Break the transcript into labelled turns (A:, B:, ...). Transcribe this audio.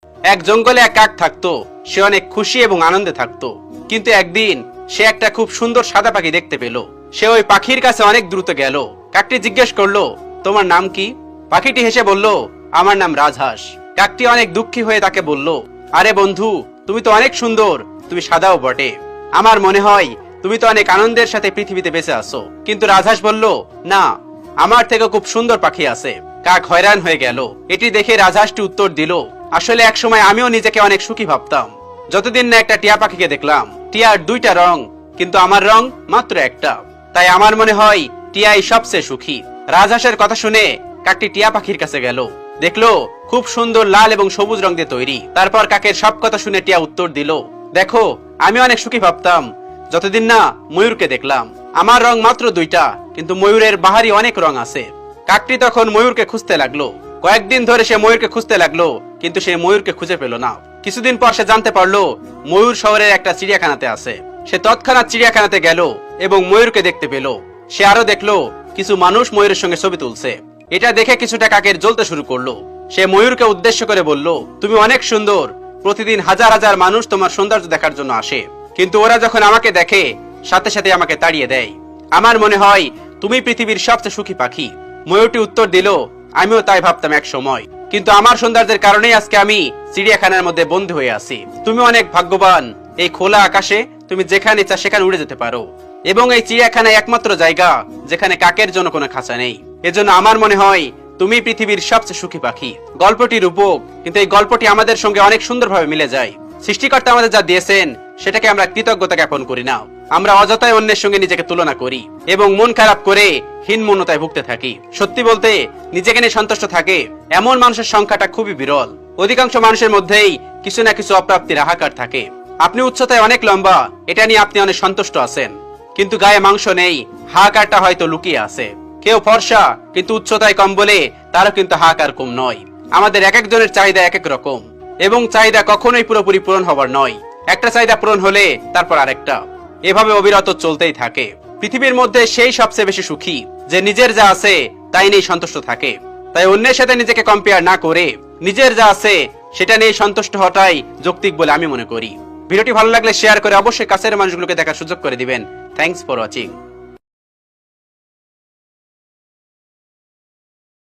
A: এক জঙ্গলে এক কাক থাকতো। সে অনেক খুশি এবং আনন্দে থাকতো। কিন্তু একদিন সে একটা খুব সুন্দর সাদা পাখি দেখতে পেল। সে ওই পাখির কাছে অনেক দ্রুত গেল। কাকটি জিজ্ঞেস করলো, তোমার নাম কি? পাখিটি হেসে বলল, আমার নাম রাজহাঁস। কাকটি অনেক দুঃখী হয়ে তাকে বলল, আরে বন্ধু, তুমি তো অনেক সুন্দর, তুমি সাদাও বটে। আমার মনে হয় তুমি তো অনেক আনন্দের সাথে পৃথিবীতে বেঁচে আছো। কিন্তু রাজহাঁস বলল, না, আমার থেকে খুব সুন্দর পাখি আছে। কাক হয়রান হয়ে গেল। এটি দেখে রাজহাঁসটি উত্তর দিল, আসলে এক সময় আমিও নিজেকে অনেক সুখী ভাবতাম, যতদিন না একটা টিয়া পাখিকে দেখলাম। টিয়ার দুইটা রং, কিন্তু আমার রং মাত্র একটা। তাই আমার মনে হয় টিয়াই সবচেয়ে সুখী। রাজহাঁসের কথা শুনে কাকটি টিয়া পাখির কাছে গেল। দেখলো খুব সুন্দর লাল এবং সবুজ রং দিয়ে তৈরি। তারপর কাকের সব কথা শুনে টিয়া উত্তর দিল, দেখো, আমি অনেক সুখী ভাবতাম যতদিন না ময়ূরকে দেখলাম। আমার রং মাত্র দুইটা, কিন্তু ময়ূরের বাহারি অনেক রং আছে। কাকটি তখন ময়ূরকে খুঁজতে লাগলো। কয়েকদিন ধরে সে ময়ূরকে খুঁজতে লাগলো, কিন্তু সে ময়ূরকে খুঁজে পেল না। কিছুদিন পর সে জানতে পারলো ময়ূর শহরের একটা চিড়িয়াখানাতে আছে। সে তৎক্ষণাৎ চিড়িয়াখানাতে গেল এবং ময়ূরকে দেখতে পেল। সে আরো দেখলো কিছু মানুষ ময়ূরের সঙ্গে ছবি তুলছে। এটা দেখে কিছুটা কাকের জ্বলতে শুরু করলো। সে ময়ূরকে উদ্দেশ্য করে বলল, তুমি অনেক সুন্দর, প্রতিদিন হাজার হাজার মানুষ তোমার সৌন্দর্য দেখার জন্য আসে, কিন্তু ওরা যখন আমাকে দেখে সাথে সাথে আমাকে তাড়িয়ে দেয়। আমার মনে হয় তুমি পৃথিবীর সবচেয়ে সুখী পাখি। ময়ূরটি উত্তর দিল, আমিও তাই ভাবতাম এক সময়, কিন্তু আমার সৌন্দর্যের কারণেই আজকে আমি চিড়িয়াখানার মধ্যে বন্দী হয়ে আছি। তুমি অনেক ভাগ্যবান। এই খোলা আকাশে তুমি যেখানে ইচ্ছা সেখানে উড়ে যেতে পারো, এবং এই চিড়িয়াখানা একমাত্র জায়গা যেখানে কাকের জন্য কোনো খাঁচা নেই। এজন্য আমার মনে হয় তুমি পৃথিবীর সবচেয়ে সুখী পাখি। গল্পটি রূপক, কিন্তু এই গল্পটি আমাদের সঙ্গে অনেক সুন্দরভাবে মিলে যায়। সৃষ্টিকর্তা আমাদের যা দিয়েছেন সেটাকে আমরা কৃতজ্ঞতা জ্ঞাপন করি না। আমরা অযথাই অন্যের সঙ্গে নিজেকে তুলনা করি এবং মন খারাপ করে হীনমন্যতায় ভুগতে থাকি। সত্যি বলতে নিজেকে নিয়ে সন্তুষ্ট থাকে এমন মানুষের সংখ্যাটা খুবই বিরল। অধিকাংশ মানুষের মধ্যেই কিছু না কিছু অপ্রাপ্তির হাহাকার থাকে। আপনি উচ্চতায় অনেক লম্বা, এটা নিয়ে আপনি অনেক সন্তুষ্ট আছেন, কিন্তু গায়ে মাংস নেই, হাহাকারটা হয়তো লুকিয়ে আছে। কেউ ফর্সা কিন্তু উচ্চতায় কম বলে তারও কিন্তু হাহাকার কম নয়। আমাদের এক একজনের চাহিদা এক এক রকম, এবং চাহিদা কখনোই পুরোপুরি পূরণ হবার নয়। একটা চাহিদা পূরণ হলে তারপর আরেকটা, এভাবে অবিরত চলতেই থাকে। পৃথিবীর মধ্যে সেই সবচেয়ে বেশি সুখী যে নিজের যা আছে তাই নিয়ে সন্তুষ্ট থাকে। তাই অন্যের সাথে নিজেকে কম্পেয়ার না করে নিজের যা আছে সেটা নিয়ে সন্তুষ্ট হওয়াটাই যৌক্তিক বলে আমি মনে করি। ভিডিওটি ভালো লাগলে শেয়ার করে অবশ্যই কাছের মানুষগুলোকে দেখার সুযোগ করে দিবেন। Thanks for watching.